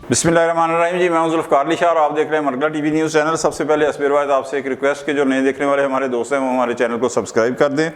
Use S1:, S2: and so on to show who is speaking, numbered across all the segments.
S1: बिस्मिल्लाहिर्रहमानिर्रहीम जी, मैं हूं ज़ुल्फ़िकार अली शाह और आप देख रहे हैं मरकज़ टीवी न्यूज़ चैनल। सबसे पहले असबिरवायत आपसे एक रिक्वेस्ट कि जो नए देखने वाले हमारे दोस्त हैं वो हमारे चैनल को सब्सक्राइब कर दें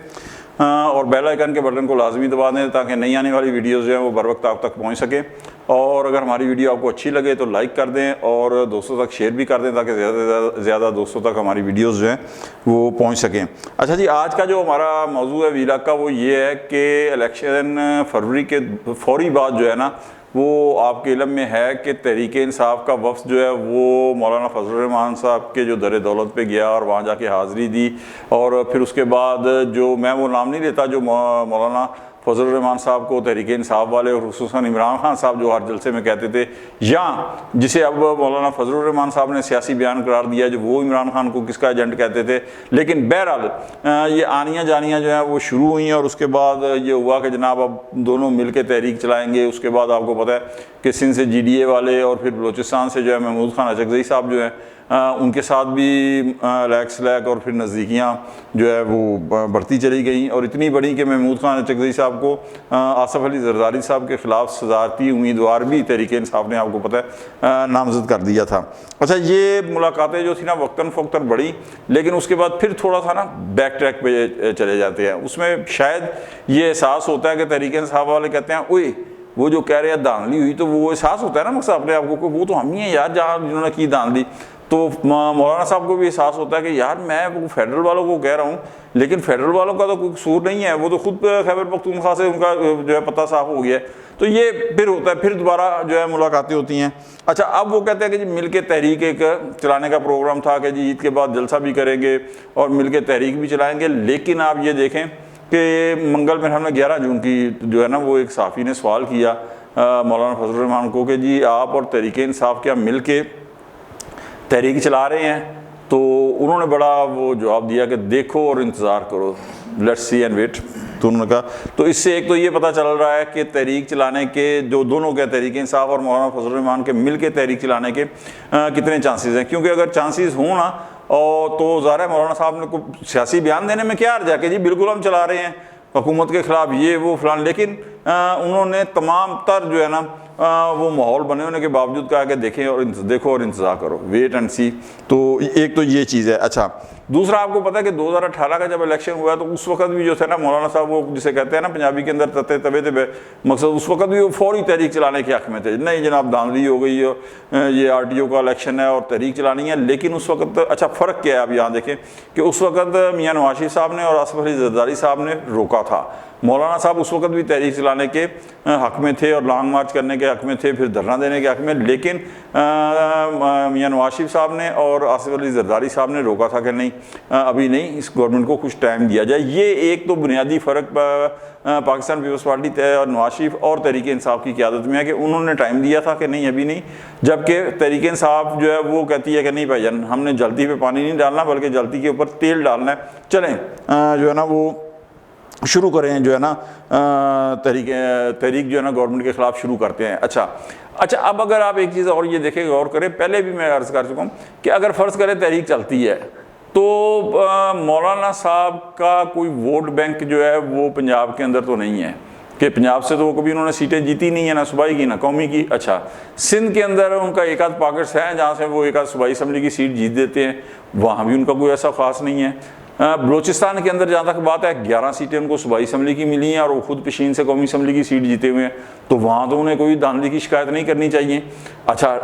S1: और बेल आइकन के बटन को लाजमी दबा दें ताकि नई आने वाली वीडियोज़ जो हैं वो बर वक्त आप तक पहुँच सके। और अगर हमारी वीडियो आपको अच्छी लगे तो लाइक कर दें और दोस्तों तक शेयर भी कर दें ताकि ज़्यादा से ज़्यादा दोस्तों तक हमारी वीडियोज़ जो हैं वो पहुँच सकें। अच्छा जी, आज का जो हमारा मौजू है वीलॉग का वो ये है कि इलेक्शन फरवरी के फौरी बाद जो है ना वो आपके इल्म में है कि तहरीक-ए-इंसाफ का वफ्द जो है वो मौलाना फजल रहमान साहब के जो दर दौलत पे गया और वहाँ जाके हाज़िरी दी। और फिर उसके बाद जो मैं वो नाम नहीं लेता जो मौलाना फजल रहमान साहब को तहरीक-ए-इंसाफ वाले और खुसूसन इमरान खान साहब जो हर जलसे में कहते थे, या जिसे अब मौलाना फजल रहमान साहब ने सियासी बयान करार दिया जो वो इमरान खान को किसका एजेंट कहते थे। लेकिन बहरहाल ये आनियाँ जानियाँ जो हैं वो शुरू हुई और उसके बाद ये हुआ कि जनाब अब दोनों मिल के तहरीक चलाएँगे। उसके बाद आपको पता है कि सिंध से GDA वाले और फिर बलोचिस्तान से जो है महमूद खान अचकज़ई साहब जो हैं उनके साथ भी लैक और फिर नज़दीकियाँ जो है वो बढ़ती चली गई और इतनी बड़ी कि महमूद खान अचकज़ई साहब को आसफ़ अली ज़रदारी साहब के ख़िलाफ़ सदारती उम्मीदवार भी तहरीक-ए-इंसाफ ने आपको पता है नामज़द कर दिया था। अच्छा, ये मुलाकातें जो थी ना वक्तन फ़वक्तन बढ़ी, लेकिन उसके बाद फिर थोड़ा सा ना बैक ट्रैक पे चले जाते हैं। उसमें शायद ये एहसास होता है कि तहरीक-ए-इंसाफ वाले कहते हैं ओए वो जो कह रहे हैं धांधली हुई, तो वो एहसास होता है ना मकसद अपने आप को वो तो हम ही हैं यार जहाँ जिन्होंने की धांधली। तो मौलाना साहब को भी एहसास होता है कि यार मैं वो फेडरल वालों को कह रहा हूँ लेकिन फेडरल वालों का तो कोई कसूर नहीं है, वो तो खुद खैबर पख्तूनख्वा से उनका जो है पता साफ हो गया है। तो ये फिर होता है, फिर दोबारा जो है मुलाकातें होती हैं। अच्छा, अब वो कहते हैं कि जी मिल के तहरीक एक चलाने का प्रोग्राम था कि जी ईद के बाद जलसा भी करेंगे और मिल के तहरीक भी चलाएँगे। लेकिन आप ये देखें कि मंगल में हमने 11 जून की जो है ना वो एक सहाफ़ी ने सवाल किया मौलाना फजल रहमान को कि जी आप और तहरीक-ए-इंसाफ क्या मिल के तहरीक चला रहे हैं? तो उन्होंने बड़ा वो जवाब दिया कि देखो और इंतज़ार करो, लेट्स सी एंड वेट। तो उन्होंने कहा, तो इससे एक तो ये पता चल रहा है कि तहरीक चलाने के जो दोनों के तहरीक-ए-इंसाफ और मौलाना फजल रहमान के मिल के तहरीक चलाने के कितने चांसेस हैं। क्योंकि अगर चांसेस हों ना और तो ज़ाहिर है मौलाना साहब ने को सियासी बयान देने में क्या अर्ज है कि जी बिल्कुल हम चला रहे हैं हुकूमत के ख़िलाफ़ ये वो फलान, लेकिन उन्होंने तमाम तर जो है ना वो माहौल बने होने के बावजूद कहा कि देखें और देखो और इंतज़ार करो, वेट एंड सी। तो एक तो ये चीज़ है। अच्छा, दूसरा आपको पता है कि 2018 का जब इलेक्शन हुआ तो उस वक्त भी जो थे ना मौलाना साहब वो जिसे कहते हैं ना पंजाबी के अंदर तते तवे थे मकसद, उस वक्त भी वो फौरी तहरीक चलाने के हक़ में थे। नहीं जनाब धांधली हो गई ये RTO का इलेक्शन है और तहरीक चलानी है। लेकिन उस वक्त अच्छा फ़र्क क्या है, आप यहाँ देखें कि उस वक्त मियाँ नवाज शरीफ साहब ने और आसफ़ अली ज़रदारी साहब ने रोका था। मौलाना साहब उस वक्त भी तहरीक चलाने के हक़ में थे और लॉन्ग मार्च करने के हक़ में थे, फिर धरना देने के हक़ में। लेकिन मियाँ नवाज शरीफ साहब ने और आसफ़ अली ज़रदारी साहब ने रोका था कि नहीं अभी नहीं, इस गवर्नमेंट को कुछ टाइम दिया जाए। ये एक तो बुनियादी फ़र्क पाकिस्तान पीपल्स पार्टी और नवाज शरीफ और तहरीक-ए-इंसाफ की क़यादत में है कि उन्होंने टाइम दिया था कि नहीं अभी नहीं, जबकि तहरीक-ए-इंसाफ जो है वो कहती है कि नहीं भाईजान हमने जल्दी पे पानी नहीं डालना बल्कि जल्दी के ऊपर तेल डालना है, चलें जो है ना वो शुरू करें जो है ना तहरीक जो है ना गवर्नमेंट के ख़िलाफ़ शुरू करते हैं। अच्छा, अब अगर आप एक चीज़ और ये देखें गौर करें, पहले भी मैं अर्ज़ कर चुका हूँ कि अगर फ़र्ज़ करें तहरीक चलती है तो मौलाना साहब का कोई वोट बैंक जो है वो पंजाब के अंदर तो नहीं है कि पंजाब से तो वो कभी उन्होंने सीटें जीती नहीं है, ना सूबाई की ना कौमी की। अच्छा, सिंध के अंदर उनका एक आध पॉकेट्स हैं जहाँ से वो एक आध सूबाई असम्बली की सीट जीत देते हैं, वहाँ भी उनका कोई ऐसा ख़ास नहीं है। बलोचिस्तान के अंदर जहाँ तक बात है 11 सीटें उनको सूबाई असम्बली की मिली हैं और वो खुद पेशीन से कौमी असम्बली की सीट जीते हुए हैं, तो वहाँ तो उन्हें कोई धांधली की शिकायत नहीं करनी चाहिए। अच्छा,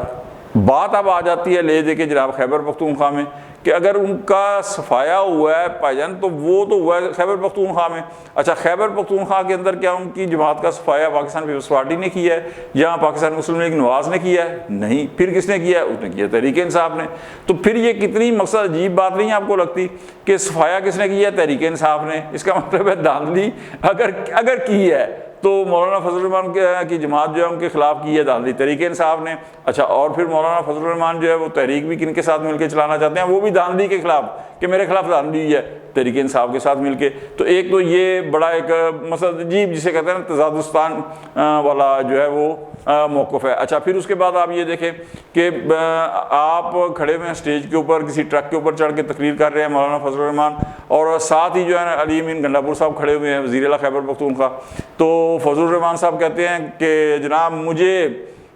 S1: बात अब आ जाती है ले दे के जनाब खैबर पख्तूनख्वा में कि अगर उनका सफाया हुआ है भाईजान तो वो तो हुआ है खैबर पख्तूनख्वा में। अच्छा, खैबर पख्तूनख्वा के अंदर क्या उनकी जमात का सफाया पाकिस्तान पीपल्स पार्टी ने किया है या पाकिस्तान मुस्लिम लीग नवाज ने किया है? नहीं, फिर किसने किया है? उसने किया तहरीक-ए-इंसाफ ने। तो फिर ये कितनी मकसद अजीब बात नहीं आपको लगती कि सफाया किसने किया है? तहरीक-ए-इंसाफ ने। इसका मतलब है धांधली अगर की है तो मौलाना फजल रहमान की जमात जो है उनके खिलाफ की है धांधली तहरीक-ए-इंसाफ ने। अच्छा, और फिर मौलाना फजल रहमान जो है वो तहरीक भी किन के साथ मिलकर चलाना चाहते हैं? वो भी धांधली के खिलाफ कि मेरे खिलाफ धांधली हुई है तहरीक-ए-इंसाफ के साथ मिलके। तो एक तो ये बड़ा एक मसला अजीब जिसे कहते हैं ना तजादुस्तान वाला जो है वो मौक़िफ़ है। अच्छा, फिर उसके बाद आप ये देखें कि आप खड़े हुए हैं स्टेज के ऊपर किसी ट्रक के ऊपर चढ़ के तकरीर कर रहे हैं मौलाना फजल रहमान और साथ ही जो है अली अमीन गंडापुर साहब खड़े हुए हैं वज़ीर आला खैबर पख्तूनख्वा। तो फजल रहमान साहब कहते हैं कि जनाब मुझे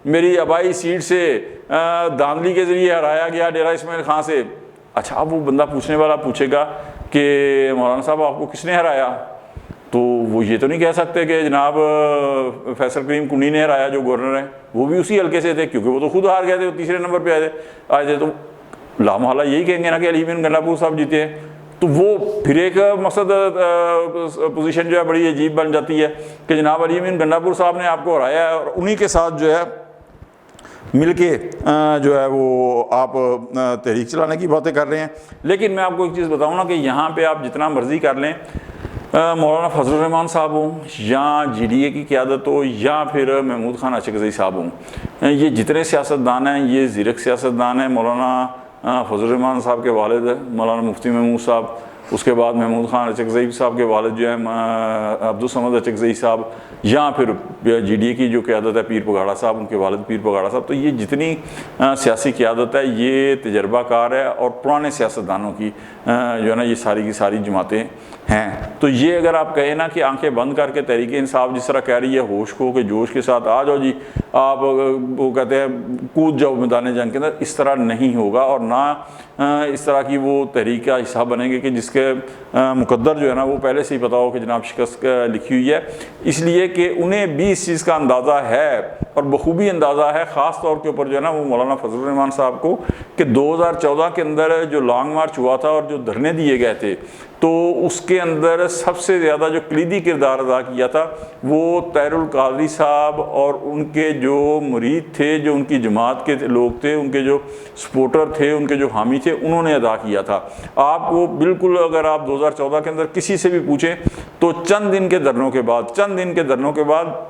S1: मेरी आबाई सीट से धांधली के ज़रिए हराया गया डेरा इस्माइल खां से। अच्छा, अब वो बंदा पूछने वाला पूछेगा कि मौलाना साहब आपको किसने हराया, तो वो ये तो नहीं कह सकते कि जनाब फैसल करीम कुन्नी ने हराया जो गवर्नर हैं, वो भी उसी हल्के से थे, क्योंकि वो तो खुद हार गए थे, वो तीसरे नंबर पे आए थे। तो लामहला यही कहेंगे ना कि अली बिन गंडापुर साहब जीते हैं। तो वो फिर एक मकसद पोजीशन जो है बड़ी अजीब बन जाती है कि जनाब अली बिन गंडापुर साहब ने आपको हराया है और उन्हीं के साथ जो है मिलके जो है वो आप तहरीक चलाने की बातें कर रहे हैं। लेकिन मैं आपको एक चीज़ बताऊँ ना कि यहाँ पे आप जितना मर्जी कर लें, मौलाना फजल रहमान साहब हों या GDA की क़यादत हो या फिर महमूद खान अचकज़ई साहब हों, ये जितने सियासतदान हैं ये ज़ीरक सियासतदान हैं। मौलाना फजल रहमान साहब के वालिद मौलाना मुफ्ती महमूद साहब, उसके बाद महमूद खान अचकज़ई साहब के वालिद जो है अब्दुल समद अचकज़ई साहब, या फिर GDA की जो क़यादत है पीर पगाड़ा साहब, उनके वालिद पीर पगाड़ा साहब। तो ये जितनी सियासी क़यादत है ये तजर्बाकार है और पुराने सियासतदानों की जो है ना ये सारी की सारी जमातें हैं। तो ये अगर आप कहें ना कि आंखें बंद करके तहरीक इंसाफ जिस तरह कह रही है होश खो के जोश के साथ आ जाओ जी, आप वो कहते हैं कूद जाओ मैदान जंग के अंदर, इस तरह नहीं होगा। और ना इस तरह की वो तहरीक का हिस्सा बनेंगे कि जिसके मुकद्दर जो है ना वो पहले से ही पता हो कि जनाब शिकस्त लिखी हुई है, इसलिए कि उन्हें भी इस चीज़ का अंदाज़ा है और बखूबी अंदाज़ा है, ख़ास तौर के ऊपर जो है ना वो मौलाना फजल रहमान साहब को, कि 2014 के अंदर जो लॉन्ग मार्च हुआ था और जो धरने दिए गए थे, तो उसके अंदर सबसे ज़्यादा जो कलीदी किरदार अदा किया था वो ताहिरुल कादरी साहब और उनके जो मुरीद थे, जो उनकी जमात के लोग थे, उनके जो सपोर्टर थे, उनके जो हामी थे, उन्होंने अदा किया था। आपको बिल्कुल अगर आप 2014 के अंदर किसी से भी पूछें तो चंद दिन के धरनों के बाद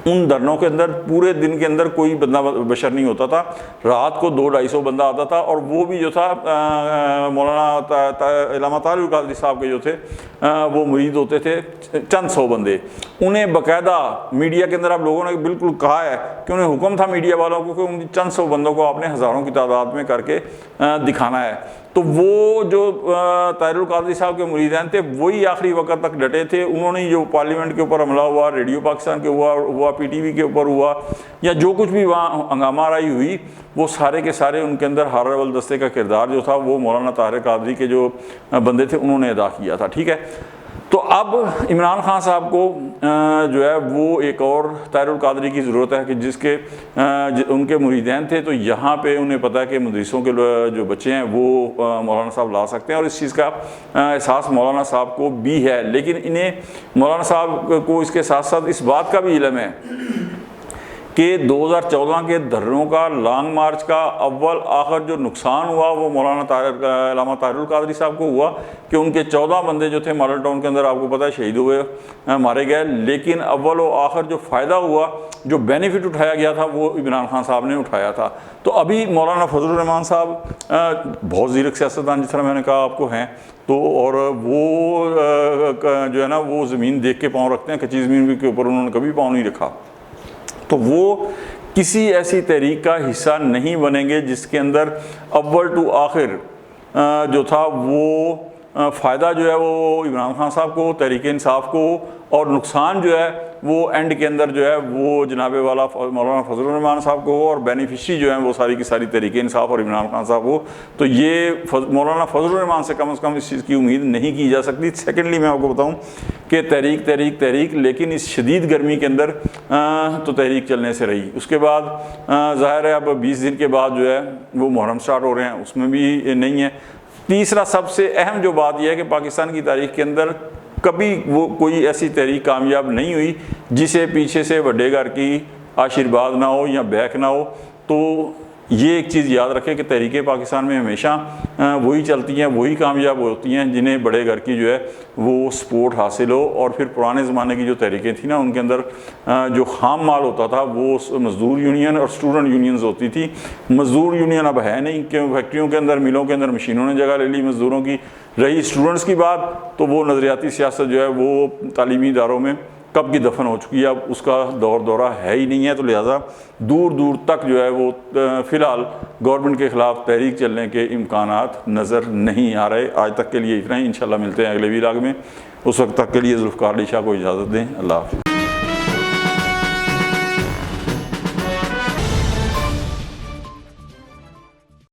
S1: उन धरनों के अंदर पूरे दिन के अंदर कोई बंदा बशर नहीं होता था, रात को 200-250 बंदा आता था, और वो भी जो था मौलाना इलामा तारिक कादरी साहब के जो थे वो मुरीद होते थे, चंद 100 बंदे। उन्हें बाकायदा मीडिया के अंदर आप लोगों ने बिल्कुल कहा है कि उन्हें हुक्म था मीडिया वालों को कि उन चंद 100 बंदों को आपने हज़ारों की तादाद में करके दिखाना है। तो वो जो ताहिरुल कादरी साहब के मुरीदान थे वही आखिरी वक्त तक डटे थे। उन्होंने जो पार्लियामेंट के ऊपर हमला हुआ, रेडियो पाकिस्तान के हुआ PTV के ऊपर हुआ, या जो कुछ भी वहाँ हंगामा राई हुई, वो सारे के सारे उनके अंदर हार अव्वल दस्ते का किरदार जो था वो मौलाना ताहिर कादरी के जो बंदे थे उन्होंने अदा किया था। ठीक है, तो अब इमरान खान साहब को जो है वो एक और ताहिरुल कादरी की ज़रूरत है कि जिसके उनके मुरीदैन थे, तो यहाँ पे उन्हें पता है कि मदरसों के जो बच्चे हैं वो मौलाना साहब ला सकते हैं, और इस चीज़ का एहसास मौलाना साहब को भी है। लेकिन इन्हें मौलाना साहब को इसके साथ साथ इस बात का भी इल्म है कि 2014 के धरनों का, लॉन्ग मार्च का अव्वल आखिर जो नुकसान हुआ वो मौलाना इलामा ताहिरुल कादरी साहब को हुआ कि उनके 14 बंदे जो थे मॉडल टाउन के अंदर आपको पता है शहीद हुए, मारे गए। लेकिन अव्वल व आखिर जो फ़ायदा हुआ, जो बेनिफिट उठाया गया था, वो इमरान खान साहब ने उठाया था। तो अभी मौलाना फजल रहमान साहब बहुत ज़ीरक सियासतदान जिस तरह मैंने कहा आपको हैं, तो और वो जो है ना वो ज़मीन देख के पाँव रखते हैं, कच्ची ज़मीन के ऊपर उन्होंने कभी पाँव नहीं रखा। तो वो किसी ऐसी तहरीक का हिस्सा नहीं बनेंगे जिसके अंदर अव्वल टू आखिर जो था वो फ़ायदा जो है वो इमरान खान साहब को, तहरीक इंसाफ को, और नुकसान जो है वो एंड के अंदर जो है वो जनाबे वाला मौलाना फजल रहमान साहब को हो, और बेनिफिशरी जो है वो सारी की सारी तहरीक इंसाफ और इमरान खान साहब हो। तो ये मौलाना फजल रहमान से कम इस चीज़ की उम्मीद नहीं की जा सकती। सेकेंडली मैं आपको बताऊँ कि तहरीक, लेकिन इस शदीद गर्मी के अंदर तो तहरीक चलने से रही। उसके बाद ज़ाहिर है अब 20 दिन के बाद जो है वो मुहर्रम स्टार्ट हो रहे हैं, उसमें भी नहीं है। तीसरा सबसे अहम जो बात यह है कि पाकिस्तान की तारीख के अंदर कभी वो कोई ऐसी तहरीक कामयाब नहीं हुई जिसे पीछे से बड़े घर की आशीर्वाद ना हो या बैक ना हो। तो ये एक चीज़ याद रखें कि तहरीकें पाकिस्तान में हमेशा वही चलती हैं, वही कामयाब होती हैं जिन्हें बड़े घर की जो है वो सपोर्ट हासिल हो। और फिर पुराने ज़माने की जो तहरीकें थी ना, उनके अंदर जो खाम माल होता था वो मज़दूर यूनियन और स्टूडेंट यूनियंस होती थी। मज़दूर यूनियन अब है नहीं, क्यों फैक्ट्रियों के अंदर, मिलों के अंदर मशीनों ने जगह ले ली मज़दूरों की। रही स्टूडेंट्स की बात, तो वो नज़रियाती सियासत जो है वो तालीमी इदारों में कब की दफन हो चुकी है, अब उसका दौरा है ही नहीं है। तो लिहाजा दूर दूर तक जो है वो फ़िलहाल गवर्नमेंट के ख़िलाफ़ तहरीक चलने के इम्कानात नज़र नहीं आ रहे। आज तक के लिए इतना ही, इंशाल्लाह मिलते हैं अगले वीलाग में। उस वक्त तक के लिए ज़ुल्फ़िकार अली शाह को इजाज़त दें। अल्लाह हाफ़िज़।